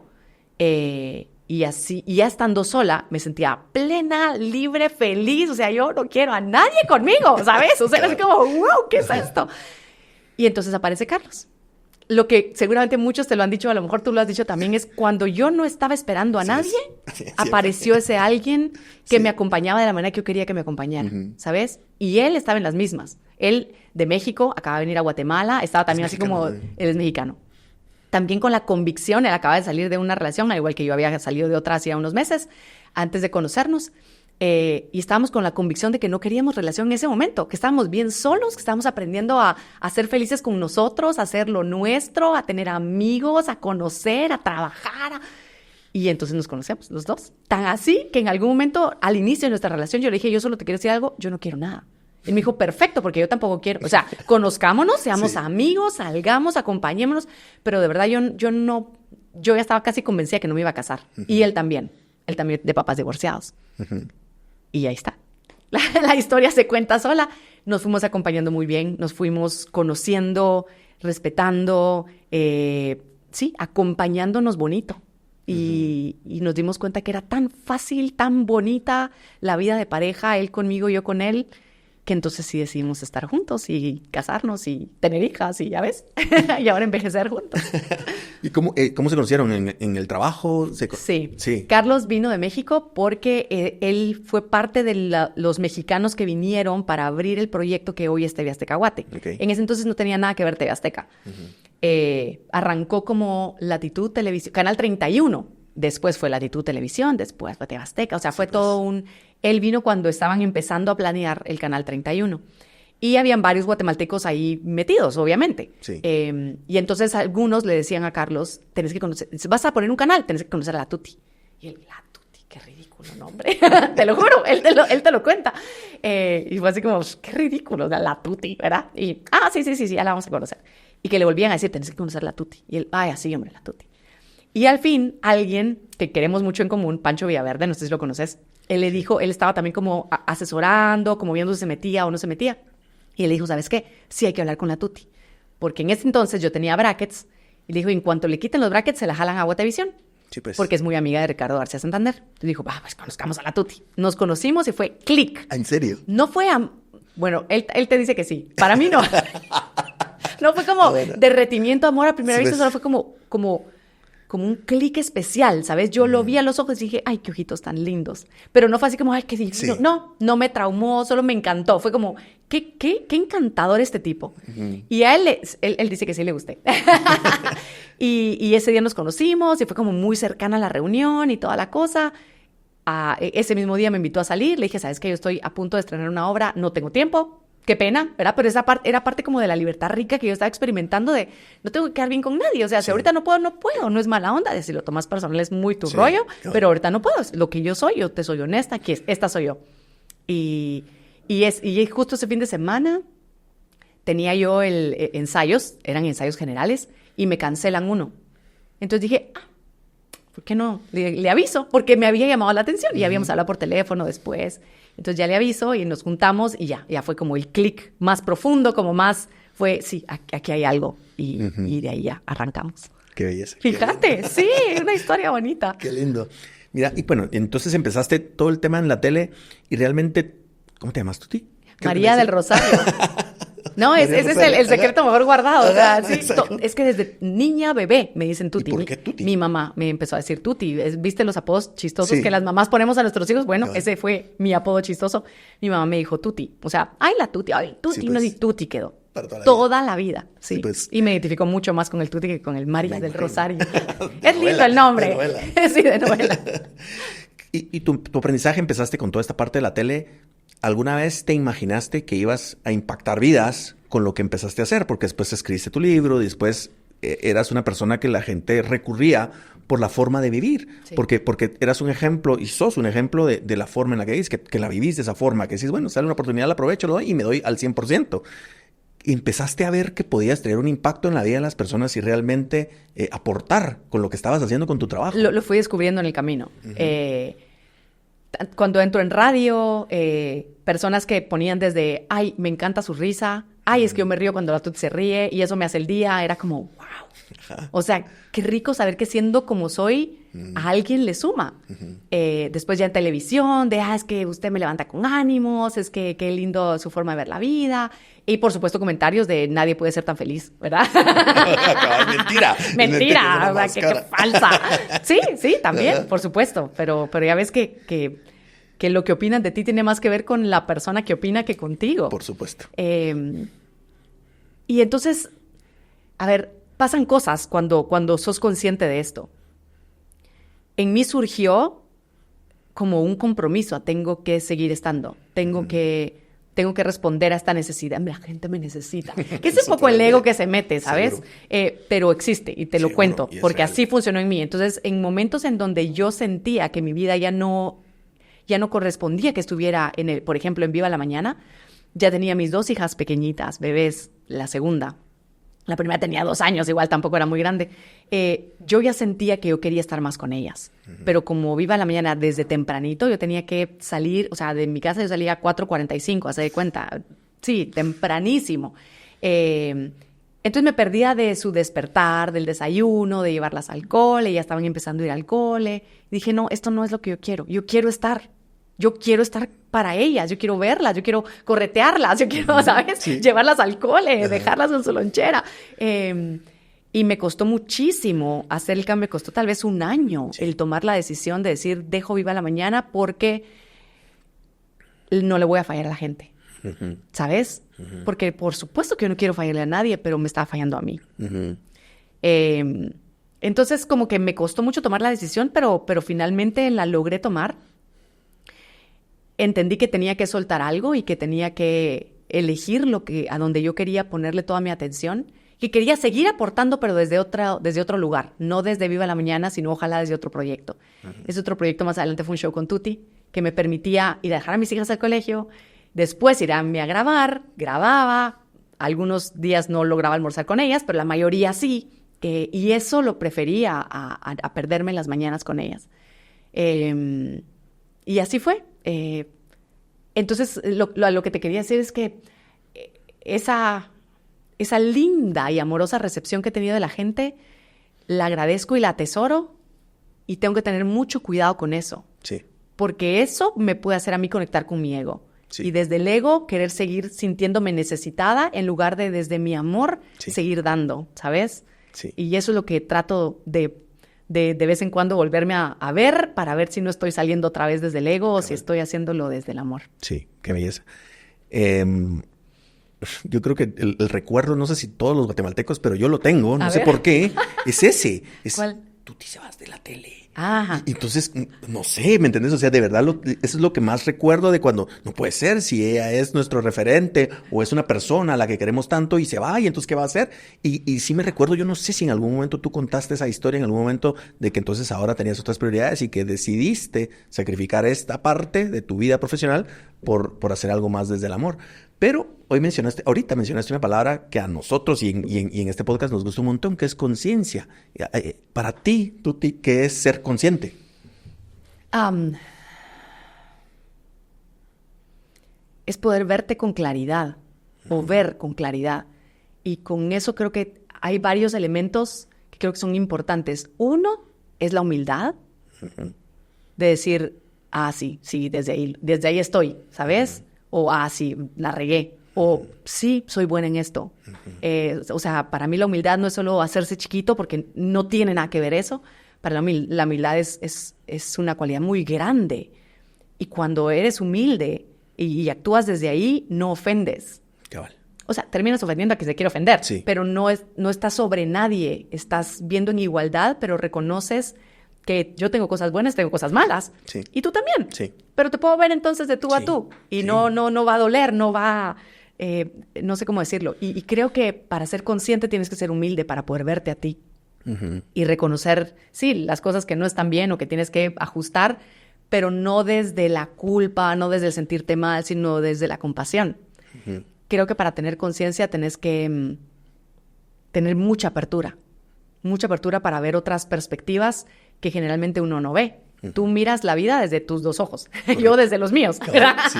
Y así, y ya estando sola, me sentía plena, libre, feliz. O sea, yo no quiero a nadie conmigo, ¿sabes? O sea, era así como, wow, ¿qué es esto? Y entonces aparece Carlos. Lo que seguramente muchos te lo han dicho, a lo mejor tú lo has dicho también, es cuando yo no estaba esperando a nadie, apareció ese alguien que me acompañaba de la manera que yo quería que me acompañara, ¿sabes? Y él estaba en las mismas. Él, de México, acaba de venir a Guatemala, estaba también así como, él es mexicano. También con la convicción, él acaba de salir de una relación, al igual que yo había salido de otra hacía unos meses, antes de conocernos. Y estábamos con la convicción de que no queríamos relación en ese momento, que estábamos bien solos, que estábamos aprendiendo a ser felices con nosotros, a hacer lo nuestro, a tener amigos, a conocer, a trabajar. Y entonces nos conocemos los dos. Tan así que en algún momento, al inicio de nuestra relación, yo le dije, yo solo te quiero decir algo, yo no quiero nada. Él me dijo, perfecto, porque yo tampoco quiero. O sea, conozcámonos, seamos amigos, salgamos, acompañémonos. Pero de verdad yo ya estaba casi convencida que no me iba a casar. Y él también de papás divorciados. Y ahí está. La historia se cuenta sola. Nos fuimos acompañando muy bien, nos fuimos conociendo, respetando, acompañándonos bonito. Y nos dimos cuenta que era tan fácil, tan bonita la vida de pareja, él conmigo, yo con él, que entonces sí decidimos estar juntos y casarnos y tener hijas y ya ves, y ahora envejecer juntos.
¿Y cómo se conocieron? ¿En el trabajo?
Sí. Carlos vino de México porque él fue parte de los mexicanos que vinieron para abrir el proyecto que hoy es TV Azteca Guate. Okay. En ese entonces no tenía nada que ver TV Azteca. Arrancó como Latitud Televisión, Canal 31. Después fue Latitud Televisión, después fue TV Azteca. O sea, fue todo un... Él vino cuando estaban empezando a planear el Canal 31. Y habían varios guatemaltecos ahí metidos, obviamente. Sí. Y entonces algunos le decían a Carlos, tenés que conocer... Vas a poner un canal, tenés que conocer a la Tuti. Y él, la Tuti, qué ridículo nombre. Te lo juro, él te lo cuenta. Y fue así como, qué ridículo, la Tuti, ¿verdad? Y, sí, ya la vamos a conocer. Y que le volvían a decir, tenés que conocer a la Tuti. Y él, así, hombre, la Tuti. Y al fin, alguien que queremos mucho en común, Pancho Villaverde, no sé si lo conoces, él le dijo, él estaba también como asesorando, como viendo si se metía o no se metía. Y él le dijo, ¿sabes qué? Sí hay que hablar con la Tuti. Porque en ese entonces yo tenía brackets. Y le dijo, en cuanto le quiten los brackets, se la jalan a Guatevisión. Sí, pues. Porque es muy amiga de Ricardo García Santander. Entonces dijo, pues conozcamos a la Tuti. Nos conocimos y fue clic.
¿En serio?
No fue Bueno, él te dice que sí. Para mí no. No fue como derretimiento, amor a primera vista. Solo fue como como un clic especial, ¿sabes? Yo lo vi a los ojos y dije, ay, qué ojitos tan lindos. Pero no fue así como, ay, qué divino.
Sí.
No me traumó, solo me encantó. Fue como, qué encantador este tipo. Y a él dice que sí le gusté. y ese día nos conocimos y fue como muy cercana a la reunión y toda la cosa. Ese mismo día me invitó a salir. Le dije, ¿sabes qué? Yo estoy a punto de estrenar una obra, no tengo tiempo. Qué pena, ¿verdad? Pero esa parte era parte como de la libertad rica que yo estaba experimentando de no tengo que quedar bien con nadie. O sea, si ahorita no puedo, no es mala onda. Si lo tomas personal es muy tu rollo, pero ahorita no puedo. Lo que yo soy, yo te soy honesta, esta soy yo. Y justo ese fin de semana tenía yo ensayos, eran ensayos generales, y me cancelan uno. Entonces dije, ¿por qué no? Le aviso, porque me había llamado la atención y habíamos hablado por teléfono después. Entonces ya le aviso y nos juntamos y ya fue como el clic más profundo, como más fue, sí, aquí hay algo. Y de ahí ya arrancamos.
Qué belleza.
Fíjate, sí, una historia bonita.
Qué lindo. Mira, y bueno, entonces empezaste todo el tema en la tele y realmente, ¿cómo te llamas, Tuti?
María del Rosario. No, ese es el secreto mejor guardado. O sea, sí, es que desde niña, bebé, me dicen Tuti.
¿Y por qué Tuti?
Mi mamá me empezó a decir Tuti. ¿Viste los apodos chistosos que las mamás ponemos a nuestros hijos? Bueno, ese fue mi apodo chistoso. Mi mamá me dijo Tuti. O sea, ay, la Tuti, ay, Tuti, sí, pues, no, y Tuti quedó. Toda la vida, sí. Pues, y me identifico mucho más con el Tuti que con el María del Rosario. Es lindo el nombre. Sí, de novela.
¿Y tu aprendizaje empezaste con toda esta parte de la tele? ¿Alguna vez te imaginaste que ibas a impactar vidas con lo que empezaste a hacer? Porque después escribiste tu libro, después eras una persona que la gente recurría por la forma de vivir. Sí. Porque eras un ejemplo y sos un ejemplo de la forma en la que vivís, que la vivís de esa forma, que decís, bueno, sale una oportunidad, la aprovecho, lo doy y me doy al 100%. Y empezaste a ver que podías tener un impacto en la vida de las personas y realmente aportar con lo que estabas haciendo con tu trabajo.
Lo fui descubriendo en el camino. Cuando entro en radio, personas que ponían desde, ay, me encanta su risa, ay, es que yo me río cuando la Tuti se ríe y eso me hace el día, era como, wow. O sea, qué rico saber que siendo como soy, a alguien le suma. Después ya en televisión, es que usted me levanta con ánimos, es que qué lindo su forma de ver la vida. Y por supuesto comentarios de nadie puede ser tan feliz, ¿verdad? Mentira, o sea, que falsa. Sí, también, por supuesto. Pero ya ves que lo que opinan de ti tiene más que ver con la persona que opina que contigo.
Por supuesto.
Y entonces, a ver, pasan cosas cuando sos consciente de esto. En mí surgió como un compromiso. Tengo que seguir estando. Tengo que responder a esta necesidad. La gente me necesita. Que es un poco el ego que se mete, ¿sabes? Pero existe y te lo cuento, porque así funcionó en mí. Entonces, en momentos en donde yo sentía que mi vida ya no correspondía que estuviera por ejemplo, en Viva la Mañana, ya tenía mis 2 hijas pequeñitas, bebés, la segunda. La primera tenía 2 años, igual tampoco era muy grande. Yo ya sentía que yo quería estar más con ellas. Pero como Viva la Mañana desde tempranito, yo tenía que salir, o sea, de mi casa yo salía a 4:45, hace de cuenta. Sí, tempranísimo. Entonces me perdía de su despertar, del desayuno, de llevarlas al cole. Ya estaban empezando a ir al cole. Dije, no, esto no es lo que yo quiero. Yo quiero estar para ellas, yo quiero verlas, yo quiero corretearlas, yo quiero, ¿sabes? Sí. Llevarlas al cole, dejarlas en su lonchera. Y me costó muchísimo hacer el cambio, me costó tal vez 1 año el tomar la decisión de decir, dejo Viva la Mañana porque no le voy a fallar a la gente, ¿sabes? Porque por supuesto que yo no quiero fallarle a nadie, pero me estaba fallando a mí. Entonces como que me costó mucho tomar la decisión, pero finalmente la logré tomar. Entendí que tenía que soltar algo y que tenía que elegir a donde yo quería ponerle toda mi atención, que quería seguir aportando, pero desde otro lugar, no desde Viva la Mañana, sino ojalá desde otro proyecto. Ese otro proyecto más adelante fue un show con Tuti, que me permitía ir a dejar a mis hijas al colegio, después irme a grabar, grababa, algunos días no lograba almorzar con ellas, pero la mayoría sí, y eso lo prefería a perderme en las mañanas con ellas. Y así fue. Entonces, lo que te quería decir es que esa linda y amorosa recepción que he tenido de la gente, la agradezco y la atesoro y tengo que tener mucho cuidado con eso.
Sí.
Porque eso me puede hacer a mí conectar con mi ego. Sí. Y desde el ego querer seguir sintiéndome necesitada en lugar de desde mi amor seguir dando, ¿sabes? Sí. Y eso es lo que trato de de vez en cuando volverme a ver para ver si no estoy saliendo otra vez desde el ego o si estoy haciéndolo desde el amor.
Sí, qué belleza. Yo creo que el recuerdo, no sé si todos los guatemaltecos, pero yo lo tengo, no sé por qué, es ese.
¿Cuál?
Tuti se vas de la tele.
Ajá.
Y entonces, no sé, ¿me entendés? O sea, de verdad, eso es lo que más recuerdo de cuando, no puede ser, si ella es nuestro referente o es una persona a la que queremos tanto y se va, y entonces, ¿qué va a hacer? Y sí me recuerdo, yo no sé si en algún momento tú contaste esa historia, en algún momento de que entonces ahora tenías otras prioridades y que decidiste sacrificar esta parte de tu vida profesional por hacer algo más desde el amor. Pero ahorita mencionaste una palabra que a nosotros y en este podcast nos gusta un montón, que es conciencia. Para ti, Tuti, ¿qué es ser consciente?
Es poder verte con claridad o ver con claridad. Y con eso creo que hay varios elementos que creo que son importantes. Uno es la humildad de decir, sí, desde ahí estoy, ¿sabes? O, sí, la regué. O, sí, soy buena en esto. O sea, para mí la humildad no es solo hacerse chiquito, porque no tiene nada que ver eso. Para mí la humildad es una cualidad muy grande. Y cuando eres humilde y actúas desde ahí, no ofendes.
Cabal.
O sea, terminas ofendiendo a quien se quiere ofender.
Sí.
Pero no estás sobre nadie. Estás viendo en igualdad, pero reconoces que yo tengo cosas buenas, tengo cosas malas.
Sí.
Y tú también.
Sí.
Pero te puedo ver entonces de tú a tú. Y
Sí.
no va a doler, no va... no sé cómo decirlo. Y creo que para ser consciente tienes que ser humilde para poder verte a ti. Y reconocer, sí, las cosas que no están bien o que tienes que ajustar, pero no desde la culpa, no desde el sentirte mal, sino desde la compasión. Creo que para tener conciencia tenés que tener mucha apertura para ver otras perspectivas que generalmente uno no ve. Tú miras la vida desde tus dos ojos, yo desde los míos, ¿verdad? Sí.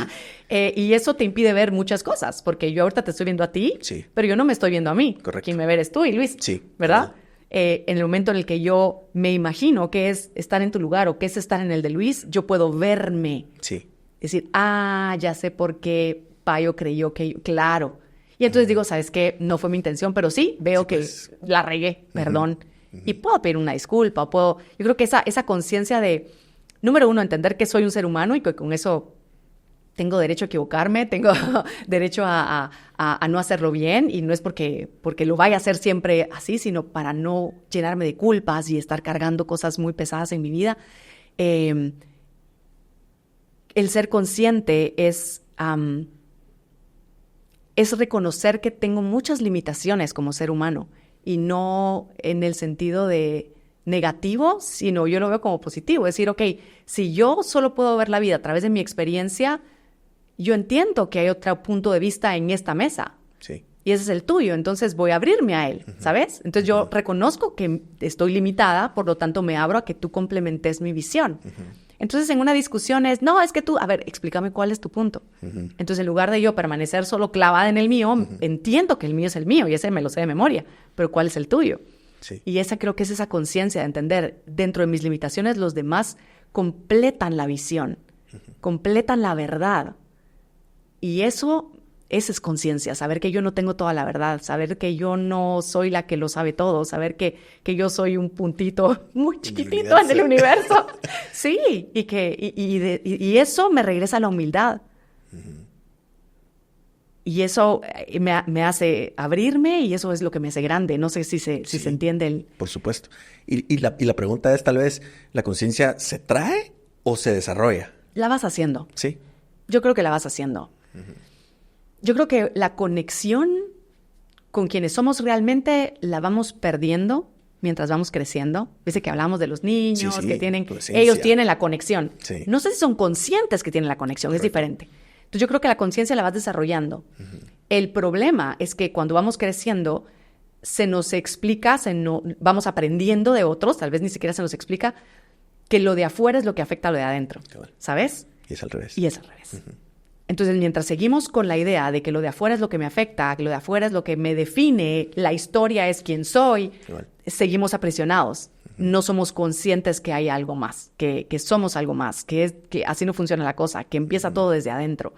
Y eso te impide ver muchas cosas, porque yo ahorita te estoy viendo a ti,
sí,
pero yo no me estoy viendo a mí.
Correcto.
Quien me ve eres tú y Luis,
sí,
¿verdad? En el momento en el que yo me imagino qué es estar en tu lugar o qué es estar en el de Luis, yo puedo verme.
Sí.
Decir, ya sé por qué Payo creyó que... Claro. Y entonces digo, ¿sabes qué? No fue mi intención, pero sí, veo que la regué, perdón. Y puedo pedir una disculpa, yo creo que esa conciencia de, número uno, entender que soy un ser humano y que con eso tengo derecho a equivocarme, tengo derecho a no hacerlo bien, y no es porque lo vaya a hacer siempre así, sino para no llenarme de culpas y estar cargando cosas muy pesadas en mi vida. El ser consciente es reconocer que tengo muchas limitaciones como ser humano, y no en el sentido de negativo, sino yo lo veo como positivo. Es decir, ok, si yo solo puedo ver la vida a través de mi experiencia, yo entiendo que hay otro punto de vista en esta mesa.
Sí.
Y ese es el tuyo, entonces voy a abrirme a él, ¿sabes? Entonces yo reconozco que estoy limitada, por lo tanto me abro a que tú complementes mi visión. Entonces en una discusión es que tú, a ver, explícame cuál es tu punto. Entonces en lugar de yo permanecer solo clavada en el mío, entiendo que el mío es el mío y ese me lo sé de memoria, pero ¿cuál es el tuyo?
Sí.
Y creo que es esa conciencia de entender, dentro de mis limitaciones los demás completan la visión, completan la verdad. Y esa es conciencia, saber que yo no tengo toda la verdad, saber que yo no soy la que lo sabe todo, saber que yo soy un puntito muy chiquitito en el universo. Sí, y eso me regresa a la humildad. Y eso me hace abrirme, y eso es lo que me hace grande. No sé si se entiende el...
Por supuesto. Y la pregunta es, tal vez, ¿la conciencia se trae o se desarrolla?
La vas haciendo.
Sí.
Yo creo que la vas haciendo. Yo creo que la conexión con quienes somos realmente la vamos perdiendo mientras vamos creciendo. Dice que hablamos de los niños, que tienen... Ellos tienen la conexión.
Sí.
No sé si son conscientes que tienen la conexión, correcto. Es diferente. Entonces yo creo que la conciencia la vas desarrollando. El problema es que cuando vamos creciendo, se nos explica, vamos aprendiendo de otros, tal vez ni siquiera se nos explica, que lo de afuera es lo que afecta a lo de adentro. ¿Sabes?
Y es al revés.
Entonces, mientras seguimos con la idea de que lo de afuera es lo que me afecta, que lo de afuera es lo que me define, la historia es quién soy, seguimos aprisionados. No somos conscientes que hay algo más, que somos algo más, que así no funciona la cosa, que empieza todo desde adentro.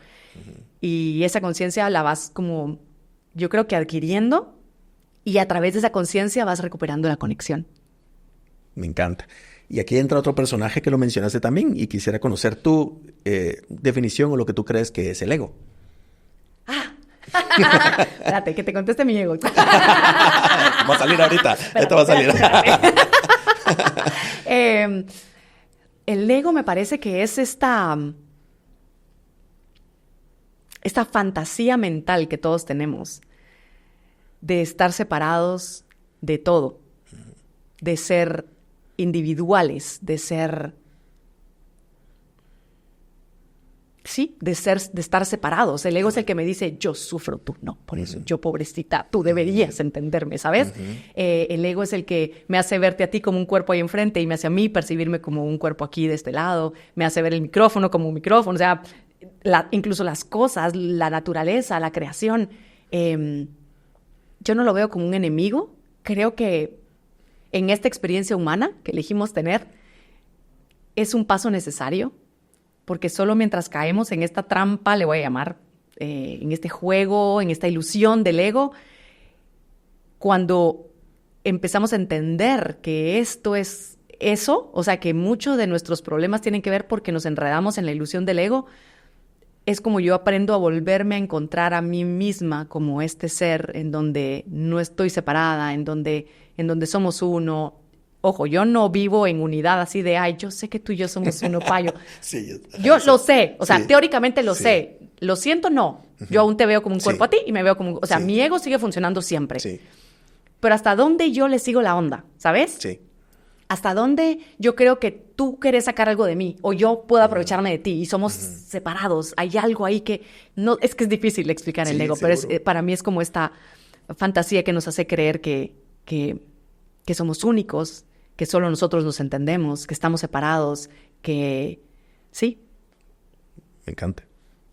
Y esa conciencia la vas como, yo creo que adquiriendo, y a través de esa conciencia vas recuperando la conexión.
Me encanta. Y aquí entra otro personaje que lo mencionaste también y quisiera conocer tu definición o lo que tú crees que es el ego.
Espérate, que te conteste mi ego.
Va a salir ahorita. Esto va a salir.
El ego me parece que es esta fantasía mental que todos tenemos de estar separados de todo, de ser individuales, de estar separados. El ego es el que me dice, yo sufro, tú no, por eso, yo pobrecita, tú deberías entenderme, ¿sabes? El ego es el que me hace verte a ti como un cuerpo ahí enfrente y me hace a mí percibirme como un cuerpo aquí de este lado, me hace ver el micrófono como un micrófono, o sea, incluso las cosas, la naturaleza, la creación. Yo no lo veo como un enemigo. Creo que en esta experiencia humana que elegimos tener es un paso necesario, porque solo mientras caemos en esta trampa, le voy a llamar, en este juego, en esta ilusión del ego, cuando empezamos a entender que esto es eso, o sea, que muchos de nuestros problemas tienen que ver porque nos enredamos en la ilusión del ego, es como yo aprendo a volverme a encontrar a mí misma como este ser en donde no estoy separada, en donde somos uno. Ojo, yo no vivo en unidad así de, ay, yo sé que tú y yo somos uno, payo.
Sí,
yo lo sé, o sea,
sí,
teóricamente lo sé. Lo siento, no. Yo aún te veo como un cuerpo a ti y me veo como o sea, mi ego sigue funcionando siempre.
Sí.
Pero hasta dónde yo le sigo la onda, ¿sabes?
Sí.
Hasta dónde yo creo que tú querés sacar algo de mí o yo puedo aprovecharme de ti y somos separados. Hay algo ahí que no, es que es difícil explicar el ego, pero para mí es como esta fantasía que nos hace creer que somos únicos, que solo nosotros nos entendemos, que estamos separados, que sí.
Me encanta.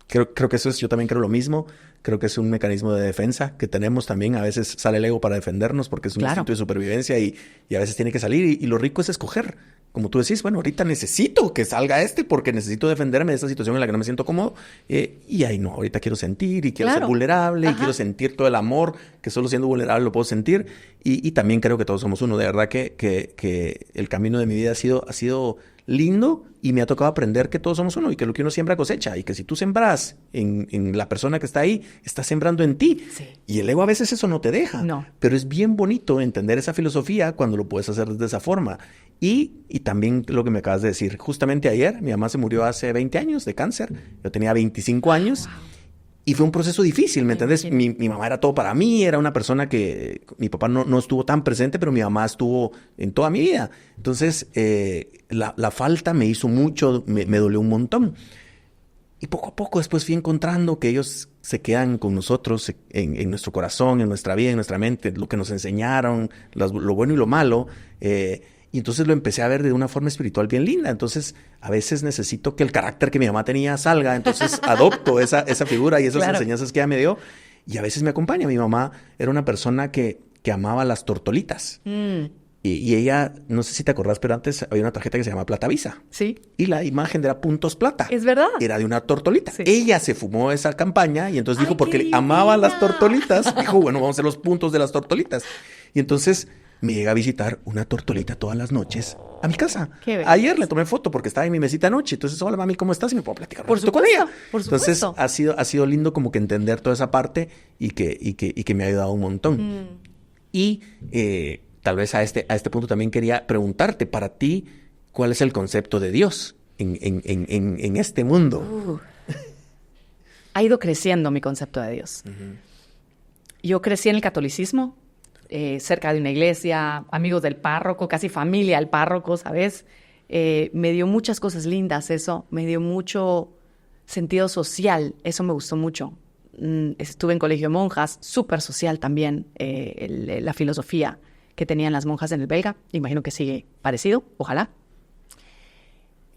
Creo que eso es, yo también creo lo mismo. Creo que es un mecanismo de defensa que tenemos también. A veces sale el ego para defendernos porque es un instinto de supervivencia y a veces tiene que salir. Y lo rico es escoger. Como tú decís, bueno, ahorita necesito que salga porque necesito defenderme de esta situación en la que no me siento cómodo. Y ahí no, ahorita quiero sentir y quiero ser vulnerable y quiero sentir todo el amor que solo siendo vulnerable lo puedo sentir. Y también creo que todos somos uno. De verdad que el camino de mi vida ha sido lindo y me ha tocado aprender que todos somos uno y que lo que uno siembra cosecha y que si tú sembras en la persona que está ahí, estás sembrando en ti.
Sí.
Y el ego a veces eso no te deja.
No.
Pero es bien bonito entender esa filosofía cuando lo puedes hacer de esa forma. Y también lo que me acabas de decir. Justamente ayer, mi mamá se murió hace 20 años de cáncer. Yo tenía 25 años. Wow. Y fue un proceso difícil, ¿me entiendes? Mi mamá era todo para mí, era una persona que... Mi papá no estuvo tan presente, pero mi mamá estuvo en toda mi vida. Entonces, la falta me hizo mucho, me dolió un montón. Y poco a poco después fui encontrando que ellos se quedan con nosotros en nuestro corazón, en nuestra vida, en nuestra mente, lo que nos enseñaron, lo bueno y lo malo. Y entonces lo empecé a ver de una forma espiritual bien linda. Entonces, a veces necesito que el carácter que mi mamá tenía salga. Entonces, adopto esa figura y esas enseñanzas que ella me dio. Y a veces me acompaña. Mi mamá era una persona que amaba las tortolitas. Y ella, no sé si te acordás, pero antes había una tarjeta que se llama Plata Visa.
Sí.
Y la imagen era puntos plata.
Es verdad.
Era de una tortolita.
Sí.
Ella se fumó esa campaña y entonces dijo, porque amaba las tortolitas, dijo, bueno, vamos a hacer los puntos de las tortolitas. Y entonces me llega a visitar una tortolita todas las noches a mi casa. Ayer le tomé foto porque estaba en mi mesita anoche. Entonces, hola mami, ¿cómo estás? Y me puedo platicar
por supuesto, con ella. Por
supuesto. Entonces, ha sido lindo como que entender toda esa parte y que me ha ayudado un montón. Y tal vez a este punto también quería preguntarte, para ti, ¿cuál es el concepto de Dios en este mundo?
Ha ido creciendo mi concepto de Dios. Yo crecí en el catolicismo, cerca de una iglesia, amigos del párroco, casi familia del párroco, ¿sabes? Me dio muchas cosas lindas eso, me dio mucho sentido social, eso me gustó mucho. Estuve en colegio de monjas, súper social también, la filosofía que tenían las monjas en el belga, imagino que sigue parecido, ojalá.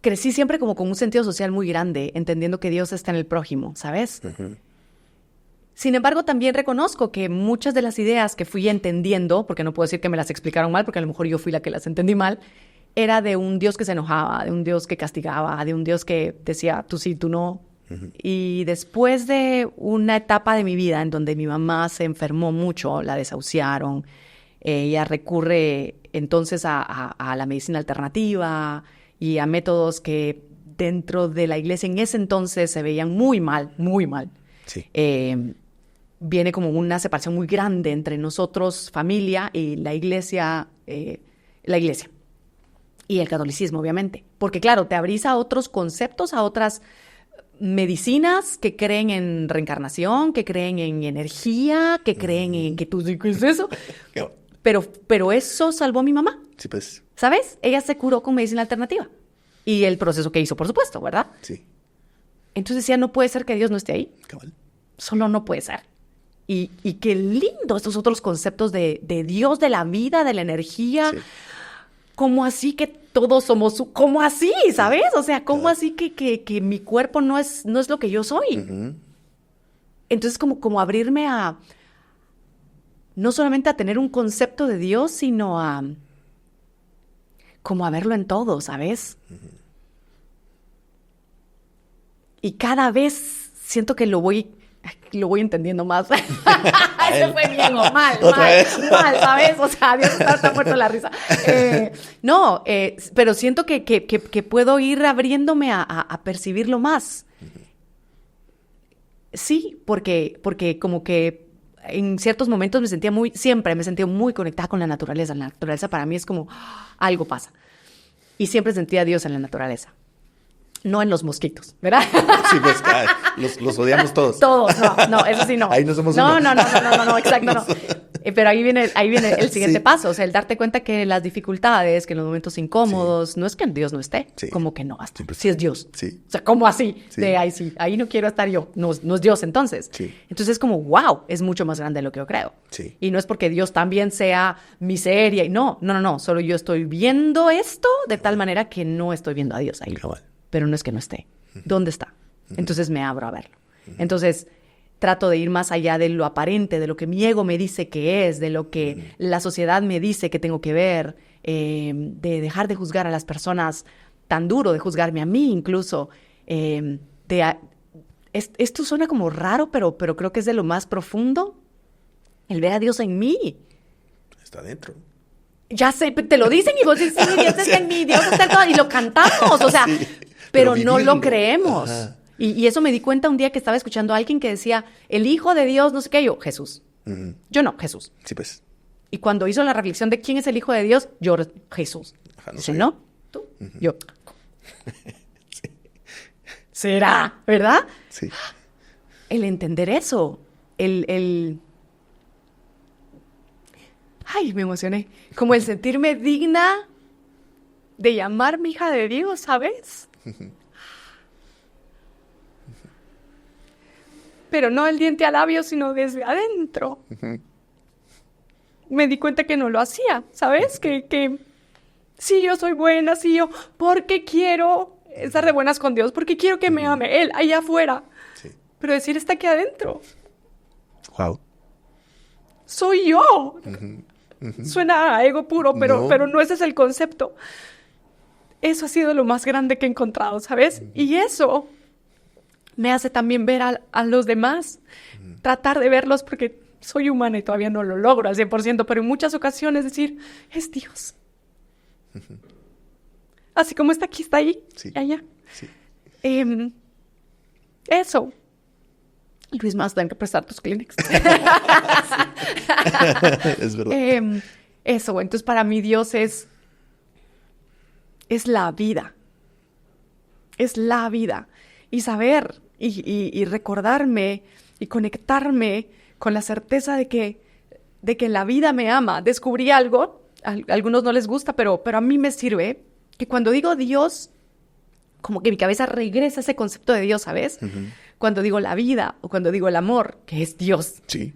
Crecí siempre como con un sentido social muy grande, entendiendo que Dios está en el prójimo, ¿sabes? Sin embargo, también reconozco que muchas de las ideas que fui entendiendo, porque no puedo decir que me las explicaron mal, porque a lo mejor yo fui la que las entendí mal, era de un Dios que se enojaba, de un Dios que castigaba, de un Dios que decía tú sí, tú no. Y después de una etapa de mi vida en donde mi mamá se enfermó mucho, la desahuciaron, ella recurre entonces a la medicina alternativa y a métodos que dentro de la iglesia en ese entonces se veían muy mal, muy mal.
Sí.
Viene como una separación muy grande entre nosotros, familia, y la iglesia y el catolicismo, obviamente. Porque, claro, te abrís a otros conceptos, a otras medicinas que creen en reencarnación, que creen en energía, que creen en que tú sí, ¿qué es eso? Pero eso salvó a mi mamá.
Sí, pues.
¿Sabes? Ella se curó con medicina alternativa. Y el proceso que hizo, por supuesto, ¿verdad?
Sí.
Entonces decía, no puede ser que Dios no esté ahí.
Cabal.
Solo no puede ser. Y qué lindo estos otros conceptos de Dios, de la vida, de la energía.
Sí.
¿Cómo así que todos somos... ¿Cómo así? ¿Sabes? O sea, ¿cómo así que mi cuerpo no es lo que yo soy?
Uh-huh.
Entonces, como abrirme a... No solamente a tener un concepto de Dios, sino a... como a verlo en todo, ¿sabes? Uh-huh. Y cada vez siento que lo voy entendiendo más. Eso fue bien o mal, ¿sabes? O sea, Dios está muerto de la risa. Pero siento que puedo ir abriéndome a percibirlo más. Sí, porque como que en ciertos momentos siempre me sentía muy conectada con la naturaleza. La naturaleza para mí es como algo pasa. Y siempre sentía a Dios en la naturaleza. No en los mosquitos, ¿verdad?
Sí, pues los odiamos todos.
Todos, no, eso sí no.
Ahí no somos
uno.
No,
Exacto, no. Pero ahí viene el siguiente paso, o sea, el darte cuenta que las dificultades, que en los momentos incómodos, no es que Dios no esté, como que no, hasta sí es Dios.
Sí.
O sea, ¿cómo así?
Sí.
Ahí no quiero estar yo, no es Dios entonces.
Sí.
Entonces es como, wow, es mucho más grande de lo que yo creo.
Sí.
Y no es porque Dios también sea miseria, y no, solo yo estoy viendo esto de tal manera que no estoy viendo a Dios ahí.
Cabal.
Pero no es que no esté. ¿Dónde está? Entonces me abro a verlo. Entonces trato de ir más allá de lo aparente, de lo que mi ego me dice que es, de lo que la sociedad me dice que tengo que ver, de dejar de juzgar a las personas tan duro, de juzgarme a mí incluso. Esto suena como raro, pero creo que es de lo más profundo, el ver a Dios en mí.
Está dentro.
Ya sé, te lo dicen y vos dices, sí, Dios está en mí, Dios está en todo, y lo cantamos, o sea, sí, pero no lo creemos. Ajá. Y eso me di cuenta un día que estaba escuchando a alguien que decía, el Hijo de Dios, no sé qué, yo, Jesús. Uh-huh. Yo no, Jesús.
Sí, pues.
Y cuando hizo la reflexión de quién es el Hijo de Dios, yo, Jesús. Ajá, no. Dice, ¿no? ¿Tú? Uh-huh. Yo. Sí. ¿Será? ¿Verdad?
Sí.
El entender eso, Ay, me emocioné. Como el sentirme digna de llamarme hija de Dios, ¿sabes? Pero no el diente al labio, sino desde adentro. Me di cuenta que no lo hacía, ¿sabes? Que sí, yo soy buena, sí, yo... Porque quiero estar de buenas con Dios, porque quiero que me ame Él, allá afuera. Sí. Pero decir está aquí adentro.
Wow.
Soy yo. Suena a ego puro, pero no ese es el concepto. Eso ha sido lo más grande que he encontrado, ¿sabes? Y eso me hace también ver a los demás, tratar de verlos porque soy humana y todavía no lo logro al 100%, pero en muchas ocasiones decir, es Dios. Así como está aquí, está ahí, sí. Allá. Sí. Eso. Luis, más tengo que prestar tus Kleenex.
Es verdad.
Eso, entonces para mí Dios es la vida. Es la vida. Y saber y recordarme y conectarme con la certeza de que la vida me ama. Descubrí algo, a algunos no les gusta, pero a mí me sirve, que cuando digo Dios, como que mi cabeza regresa a ese concepto de Dios, ¿sabes? Uh-huh. Cuando digo la vida o cuando digo el amor, que es Dios.
Sí.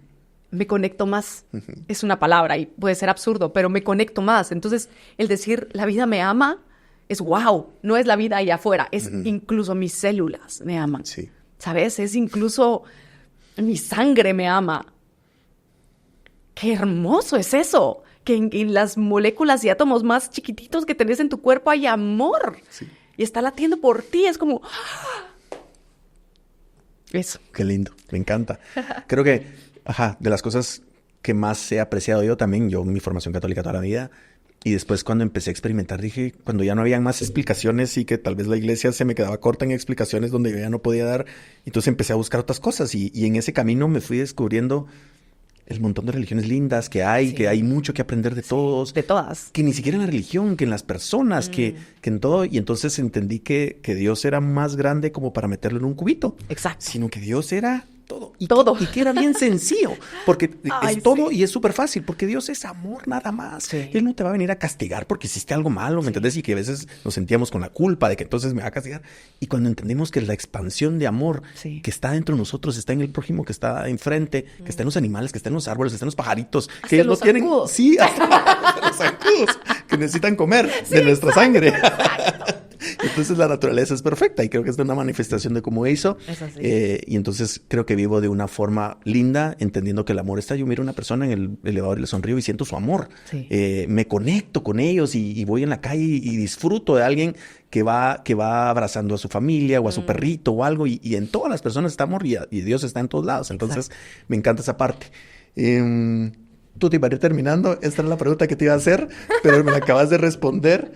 Me conecto más. Uh-huh. Es una palabra y puede ser absurdo, pero me conecto más. Entonces, el decir la vida me ama es wow. No es la vida allá afuera, es incluso mis células me aman.
Sí.
¿Sabes? Es incluso mi sangre me ama. ¡Qué hermoso es eso! Que en las moléculas y átomos más chiquititos que tenés en tu cuerpo hay amor. Sí. Y está latiendo por ti. Es como... Eso.
Qué lindo. Me encanta. Creo que, de las cosas que más he apreciado yo también, mi formación católica toda la vida, Y después cuando empecé a experimentar, dije, cuando ya no había más explicaciones y que tal vez la iglesia se me quedaba corta en explicaciones donde yo ya no podía dar, entonces empecé a buscar otras cosas y en ese camino me fui descubriendo el montón de religiones lindas que hay, que hay mucho que aprender de todos.
De todas.
Que ni siquiera en la religión, que en las personas, que en todo. Y entonces entendí que Dios era más grande como para meterlo en un cubito.
Exacto.
Sino que Dios era todo. Y
todo.
Y que era bien sencillo. Porque
Ay,
es todo
sí.
y es súper fácil. Porque Dios es amor nada más.
Sí.
Él no te va a venir a castigar porque hiciste algo malo, ¿me entendés? Y que a veces nos sentíamos con la culpa de que entonces me va a castigar. Y cuando entendimos que la expansión de amor que está dentro de nosotros, está en el prójimo, que está enfrente, que está en los animales, que está en los árboles, que está en los pajaritos,
Hasta
que
los
no tienen...
zancudos.
Sí, hasta los zancudos que necesitan comer de nuestra sangre. Entonces la naturaleza es perfecta y creo que es una manifestación de cómo hizo.
Es así.
Y entonces creo que vivo de una forma linda, entendiendo que el amor está. Yo miro a una persona en el elevador y le sonrío y siento su amor.
Sí.
Me conecto con ellos y voy en la calle y disfruto de alguien que va abrazando a su familia o a su perrito o algo. Y en todas las personas está amor y Dios está en todos lados. Entonces me encanta esa parte. Tú te iba a ir terminando. Esta era la pregunta que te iba a hacer, pero me la acabas de responder.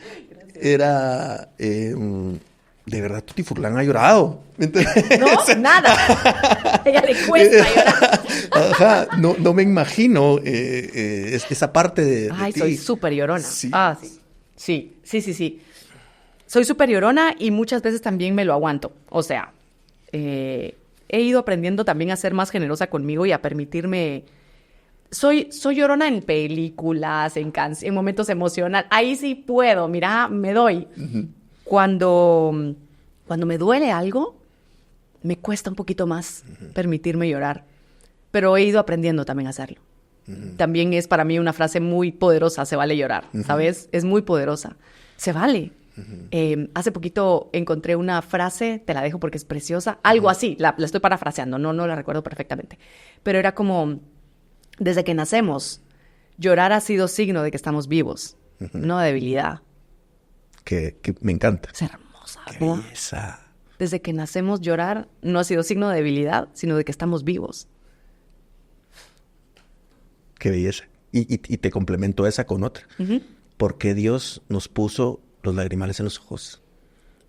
Era, de verdad, Tuti Furlan ha llorado.
No, nada. A ella le cuesta llorar.
Ajá, no me imagino esa parte de
Ay,
ti.
soy súper llorona.
Sí.
Ah, sí. Sí. Soy súper llorona y muchas veces también me lo aguanto. O sea, he ido aprendiendo también a ser más generosa conmigo y a permitirme... Soy llorona en películas, en momentos emocionales. Ahí sí puedo, mira, me doy.
Uh-huh.
Cuando me duele algo, me cuesta un poquito más permitirme llorar. Pero he ido aprendiendo también a hacerlo. También es para mí una frase muy poderosa, se vale llorar, ¿sabes? Es muy poderosa. Se vale. Hace poquito encontré una frase, te la dejo porque es preciosa. Algo así, la estoy parafraseando, no la recuerdo perfectamente. Pero era como... Desde que nacemos, llorar ha sido signo de que estamos vivos, no de debilidad.
Que me encanta.
Es hermosa,
Qué
¿verdad?
belleza.
Desde que nacemos, llorar no ha sido signo de debilidad, sino de que estamos vivos.
Qué belleza. Y te complemento esa con otra. ¿Por qué Dios nos puso los lagrimales en los ojos?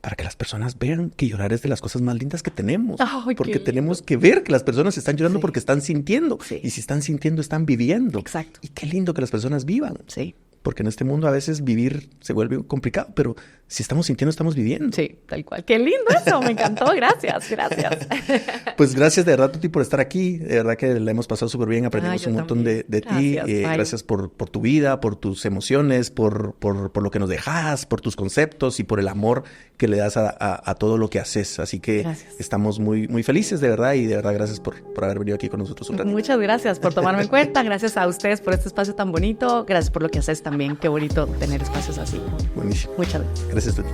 Para que las personas vean que llorar es de las cosas más lindas que tenemos.
Ay,
porque tenemos que ver que las personas están llorando porque están sintiendo.
Sí.
Y si están sintiendo, están viviendo.
Exacto.
Y qué lindo que las personas vivan.
Sí.
Porque en este mundo a veces vivir se vuelve complicado, pero si estamos sintiendo, estamos viviendo.
Sí, tal cual. Qué lindo eso, me encantó. Gracias.
Pues gracias de verdad, Tuti, por estar aquí. De verdad que la hemos pasado súper bien. Aprendimos un montón de ti. Gracias por tu vida, por tus emociones, por lo que nos dejas, por tus conceptos y por el amor que le das a todo lo que haces. Así que estamos muy, muy felices, de verdad. Y de verdad, gracias por haber venido aquí con nosotros un rato.
Muchas gracias por tomarme en cuenta. Gracias a ustedes por este espacio tan bonito. Gracias por lo que haces también. Qué bonito tener espacios así.
Buenísimo.
Muchas gracias.
Gracias, Tuti.